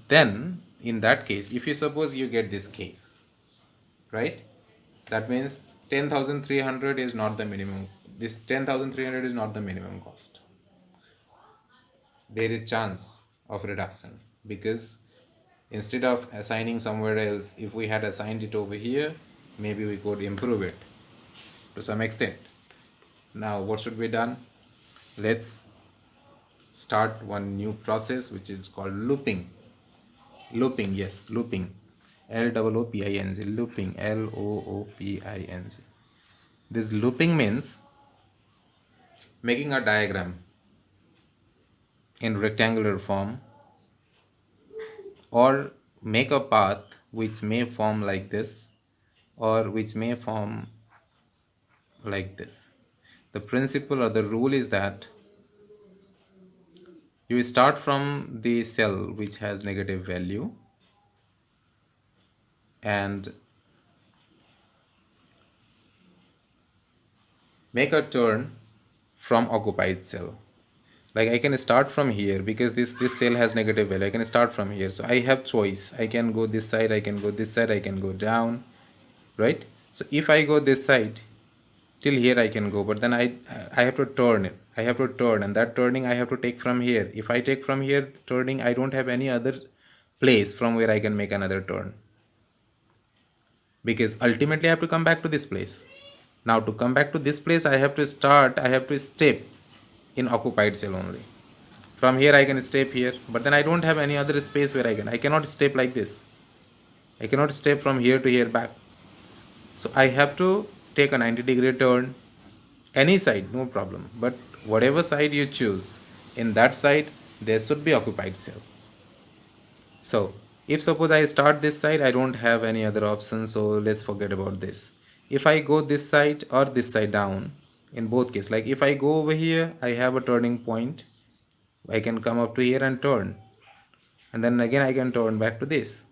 Then in that case, if you suppose you get this case, right, that means 10,300 is not the minimum. This 10,300 is not the minimum cost. There is chance of reduction, because instead of assigning somewhere else, if we had assigned it over here, maybe we could improve it to some extent. Now what should be done? Let's start one new process which is called looping. Yes, looping. Looping, looping, Looping. This looping means making a diagram in rectangular form, or make a path which may form like this, or which may form like this. The principle or the rule is that you start from the cell which has negative value and make a turn from occupied cell. Like I can start from here because this cell has negative value. I can start from here, so I have choice. I can go this side, I can go this side, I can go down, right? So if I go this side, till here I can go, but then I have to turn it. I have to turn, and that turning I have to take from here. If I take from here turning, I don't have any other place from where I can make another turn, because ultimately I have to come back to this place. Now to come back to this place, I have to step in occupied cell only. From here I can step here, but then I don't have any other space where I cannot step like this. I cannot step from here to here back. So I have to take a 90-degree turn, any side, no problem. But whatever side you choose, in that side there should be occupied cell. So if suppose I start this side, I don't have any other option, so let's forget about this. If I go this side or this side down, in both cases, like if I go over here, I have a turning point. I can come up to here and turn, and then again I can turn back to this.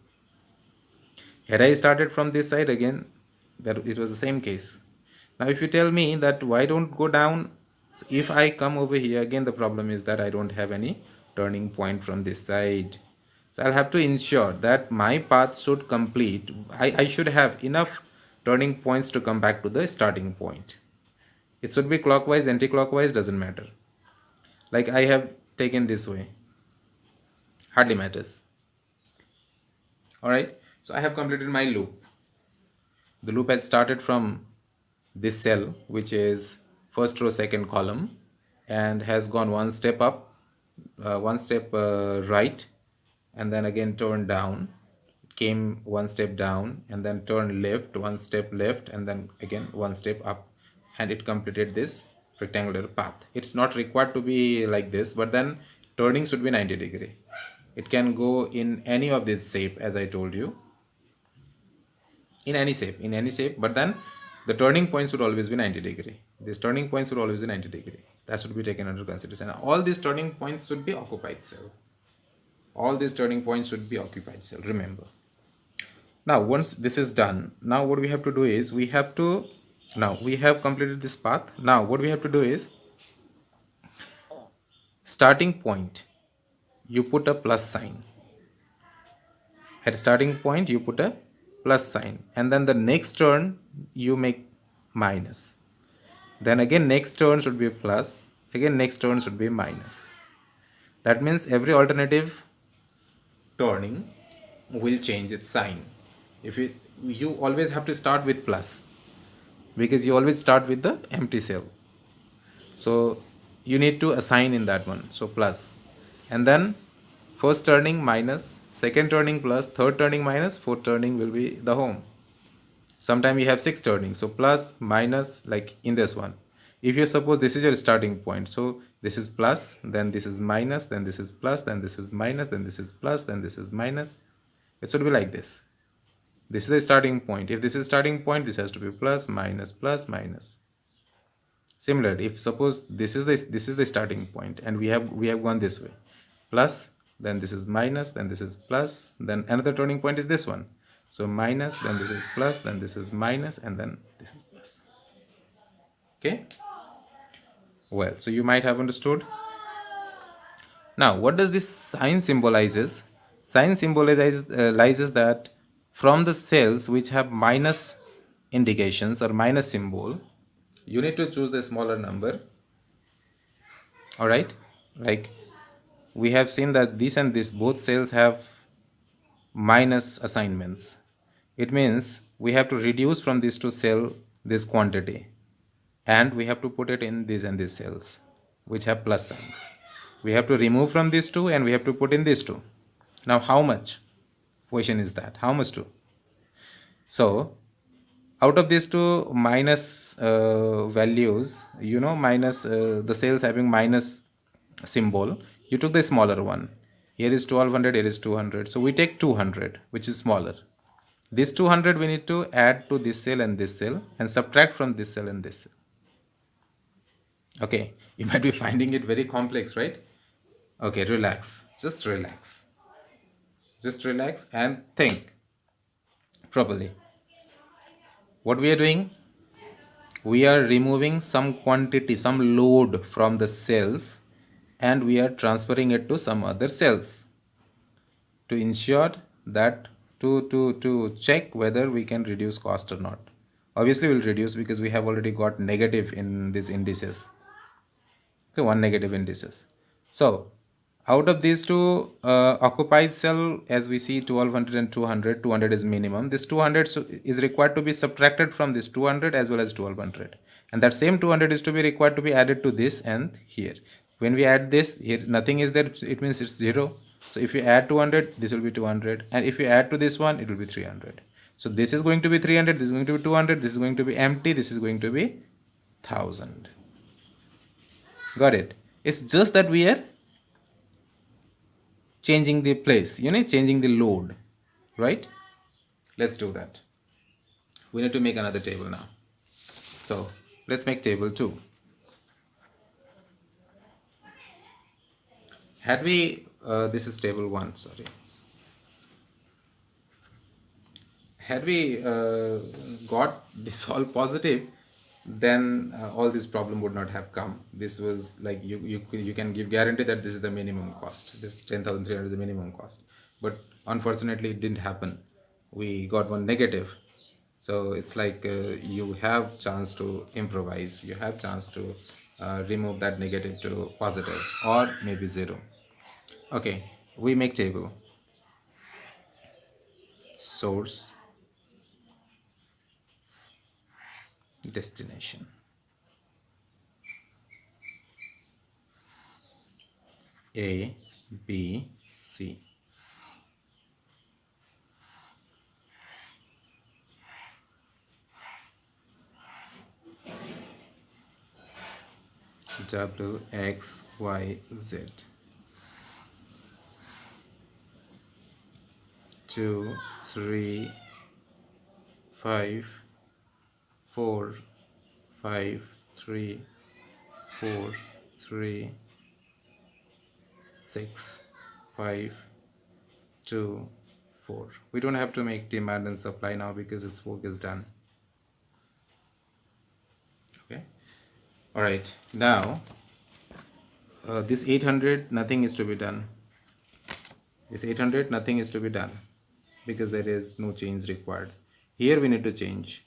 Had I started from this side again, that it was the same case. Now if you tell me that why don't go down, so if I come over here again, the problem is that I don't have any turning point from this side. So I'll have to ensure that my path should complete. I should have enough turning points to come back to the starting point. It should be clockwise, anti-clockwise, doesn't matter. Like I have taken this way, hardly matters. Alright, so I have completed my loop. The loop has started from this cell, which is first row second column, and has gone one step up, one step right, and then again turn down, came one step down, and then turn left, one step left, and then again one step up, and it completed this rectangular path. It's not required to be like this, but then turning should be 90-degree. It can go in any of this shape, as I told you, in any shape, but then the turning point should always be 90-degree. This turning point should always be 90-degree. That should be taken under consideration. All these turning points should be occupied cell. All these turning points should be occupied cell, remember. Now once this is done, now what we have to do is now we have completed this path. Now what we have to do is, starting point, you put a plus sign. At starting point you put a plus sign, and then the next turn you make minus. Then again next turn should be plus, again next turn should be minus. That means every alternative turning will change its sign. If you always have to start with plus, because you always start with the empty cell. So you need to assign in that one. So plus, and then first turning minus, second turning plus, third turning minus, fourth turning will be the home. Sometimes we have six turnings, so plus minus, like in this one. If you suppose this is your starting point, so this is plus, then this is minus, then this is plus, then this is minus, then this is plus, then this is minus. It should be like this. This is the starting point. If this is starting point, this has to be plus, minus, plus, minus. Similarly, if suppose this is the starting point, and we have gone this way, plus, then this is minus, then this is plus, then another turning point is this one. So minus, then this is plus, then this is minus, and then this is plus. Okay. Well, so you might have understood. Now, what does this sign symbolizes? Sign symbolizes that from the cells which have minus indications or minus symbol, you need to choose the smaller number. All right, like we have seen that this and this both cells have minus assignments. It means we have to reduce from this to cell this quantity, and we have to put it in these and these cells which have plus signs. We have to remove from these two and we have to put in these two. Now how much? Question is that how much to? So out of these two minus values, minus the cells having minus symbol, you took the smaller one. Here is 1200, here is 200, so we take 200, which is smaller. This 200 we need to add to this cell and this cell, and subtract from this cell and this cell. Okay, you might be finding it very complex, right? Okay, relax, just relax, and think properly. What we are doing, we are removing some quantity, some load from the cells, and we are transferring it to some other cells to ensure that to check whether we can reduce cost or not. Obviously we'll reduce because we have already got negative in these indices. Okay, one negative indices. So out of these two occupied cell, as we see 1200 and 200, 200 is minimum. This 200 is required to be subtracted from this 200 as well as 1200, and that same 200 is to be required to be added to this and here. When we add this here, nothing is there, it means it's 0. So if you add 200, this will be 200, and if you add to this one, it will be 300. So this is going to be 300, this is going to be 200, this is going to be empty, this is going to be 1000. Got it? It's just that we are changing the place, changing the load, right? Let's do that. We need to make another table now. So let's make table 2. Had we this is table 1, sorry. Had we got this all positive, then all this problem would not have come. This was like you can give guarantee that this is the minimum cost. This 10,300 is the minimum cost. But unfortunately, it didn't happen. We got one negative. So it's like you have chance to improvise. You have chance to remove that negative to positive or maybe 0. Okay, we make table. Source, destination. A, B, C. W, X, Y, Z. 2, 3, 5, 4, 5, 3, 4, 3, 6, 5, 2, 4. We don't have to make demand and supply now because its work is done. Okay. All right. Now, this 800, nothing is to be done. This 800, nothing is to be done because there is no change required. Here we need to change.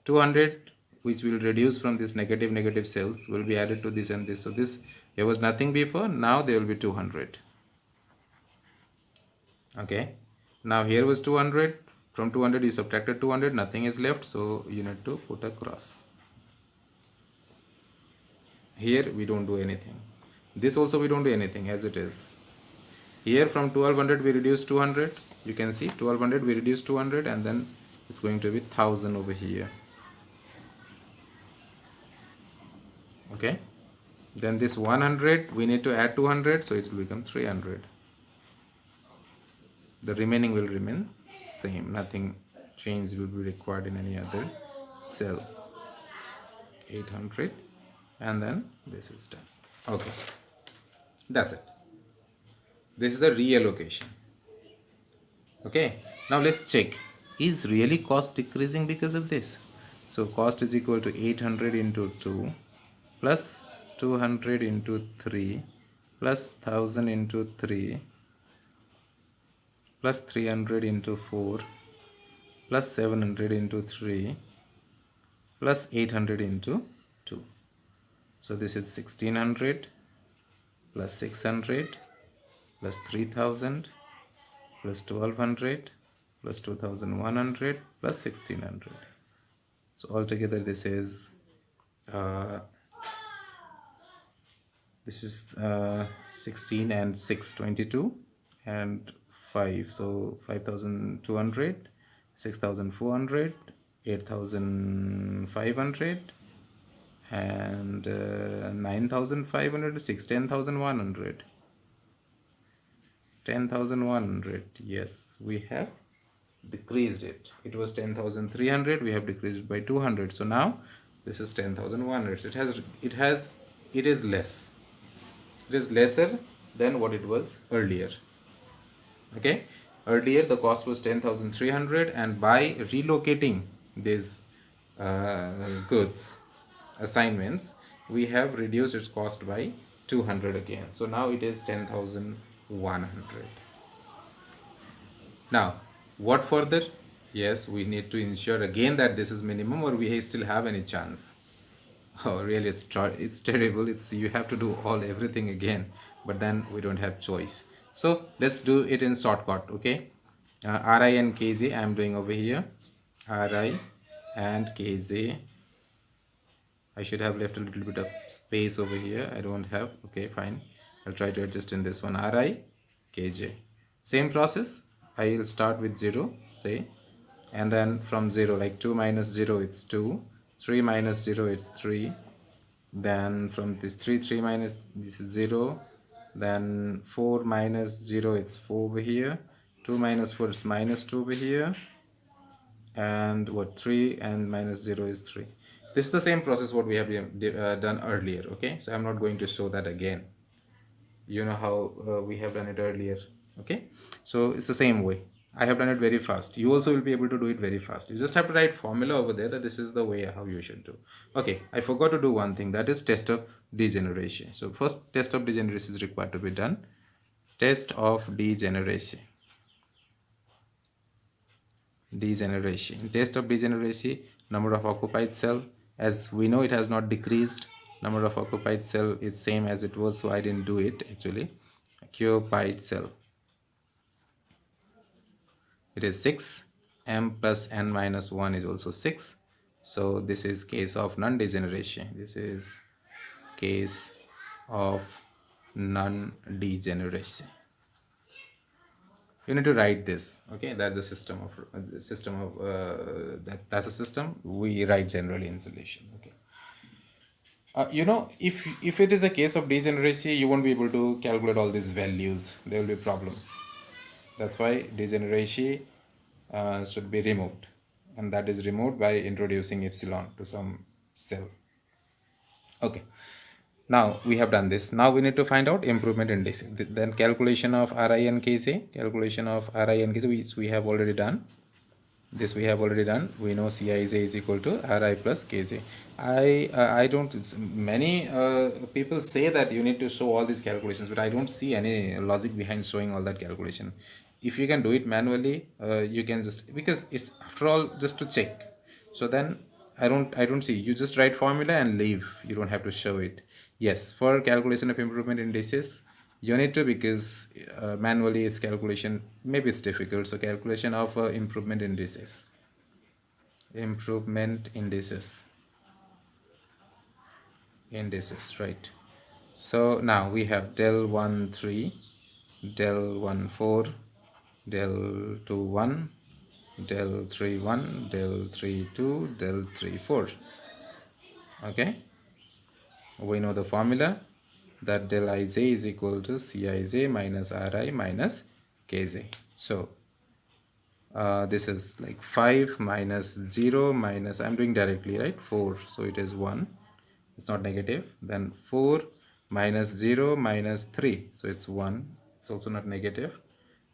200, which will reduce from this negative cells, will be added to this and this. So this, there was nothing before, now there will be 200. Okay. Now here was 200. From 200 you subtracted 200, nothing is left, so you need to put a cross. Here we don't do anything. This also we don't do anything as it is. Here from 1200 we reduce 200. You can see 1200 we reduce 200, and then it's going to be 1000 over here. Okay. Then this 100 we need to add 200, so it will become 300. The remaining will remain same. Nothing change will be required in any other cell. 800, and then this is done. Okay, that's it. This is the reallocation. Okay, now let's check, is really cost decreasing because of this? So cost is equal to 800 into 2 plus 200 into 3 plus 1000 into 3 plus 300 into 4 plus 700 into 3 plus 800 into 2. So this is 1600 plus 600 plus 3000 plus 1200 plus 2100 plus 1600. So altogether this is 16 and 6, 22, and 5, so 5200, 6400, 8500, and 9500, 10,100. 10,100. Yes, we have decreased it. It was 10,300. We have decreased it by 200. So now this is 10,100. It is less. It is lesser than what it was earlier. Okay. Earlier the cost was 10,300, and by relocating these goods assignments, we have reduced its cost by 200 again. So now it is 10,100. Now what further? Yes, we need to ensure again that this is minimum, or we still have any chance. Oh really, it's terrible. It's, you have to do everything again, but then we don't have choice. So let's do it in shortcut. Okay, Ri and Kj I am doing over here. Ri and Kj, I should have left a little bit of space over here. I don't have. Okay, fine, I'll try to adjust in this one. Ri, Kj, same process. I will start with 0, say, and then from 0, like 2 minus 0 it's 2, 3 minus 0 it's 3, then from this 3 minus this is 0, then 4 minus 0 it's 4 over here, 2 minus 4 is minus 2 over here, and what, 3 and minus 0 is 3. This is the same process what we have done earlier. Okay, so I'm not going to show that again. You know how we have done it earlier. Okay, so it's the same way. I have done it very fast. You also will be able to do it very fast. You just have to write formula over there that this is the way how you should do. Okay, I forgot to do one thing, that is test of degeneration. So first test of degeneration is required to be done. Test of degeneration. In test of degeneration, number of occupied cell, as we know it has not decreased. Number of occupied cell is same as it was, so I didn't do it actually. Occupied cell, it is 6. M plus n minus 1 is also 6. So this is case of non-degeneration. This is case of non-degeneracy. You need to write this. Okay, that's a system of that's a system we write generally in solution. Okay. If it is a case of degeneracy, you won't be able to calculate all these values. There will be a problem. That's why degeneracy should be removed, and that is removed by introducing epsilon to some cell. Okay. Now we have done this. Now we need to find out improvement index. Then calculation of Ri and Kj. Calculation of Ri and Kj which we have already done. This we have already done. We know Cij is equal to Ri plus Kj. I don't. Many people say that you need to show all these calculations, but I don't see any logic behind showing all that calculation. If you can do it manually, you can just, because it's after all just to check. So then I don't see. You just write formula and leave. You don't have to show it. Yes, for calculation of improvement indices, you need to, because manually it's calculation, maybe it's difficult. So calculation of improvement indices. Improvement indices, right? So now we have del 1 3, del 1 4, del 2 1, del 3 1, del 3 2, del 3 4. Okay, we know the formula that del ij is equal to Cij minus Ri minus Kj. So this is like 5 minus 0 minus, I'm doing directly, right? 4, so it is 1, it's not negative. Then 4 minus 0 minus 3, so it's 1, it's also not negative.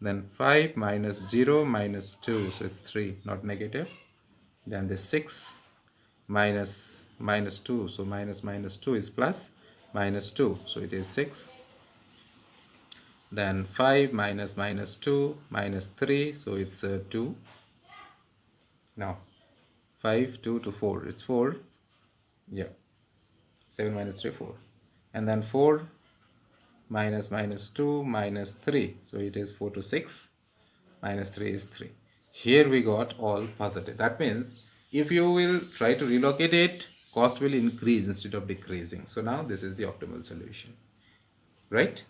Then 5 minus 0 minus 2, so it's 3, not negative. Then the 6 minus minus 2, so minus minus 2 is plus, minus 2, so it is 6. Then 5 minus minus 2 minus 3, so it's 2. Now 5 2 to 4, it's 4. Yeah, 7 minus 3 4. And then 4 minus minus 2 minus 3, so it is 4 to 6, minus 3 is 3. Here we got all positive. That means if you will try to relocate it, cost will increase instead of decreasing. So now this is the optimal solution, right?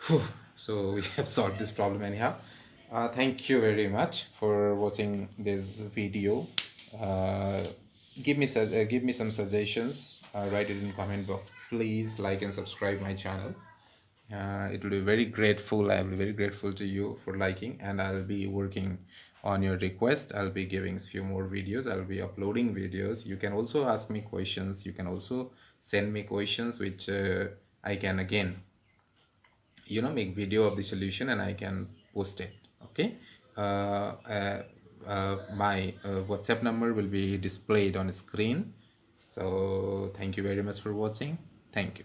Whew. So we have solved this problem anyhow. Thank you very much for watching this video. Uh, give me some suggestions. Write it in comment box. Please like and subscribe my channel. It will be very grateful. I will be very grateful to you for liking, and I'll be working on your request. I'll be giving a few more videos. I'll be uploading videos. You can also ask me questions. You can also send me questions, which I can again make video of the solution and I can post it. Okay. My WhatsApp number will be displayed on screen. So thank you very much for watching. Thank you.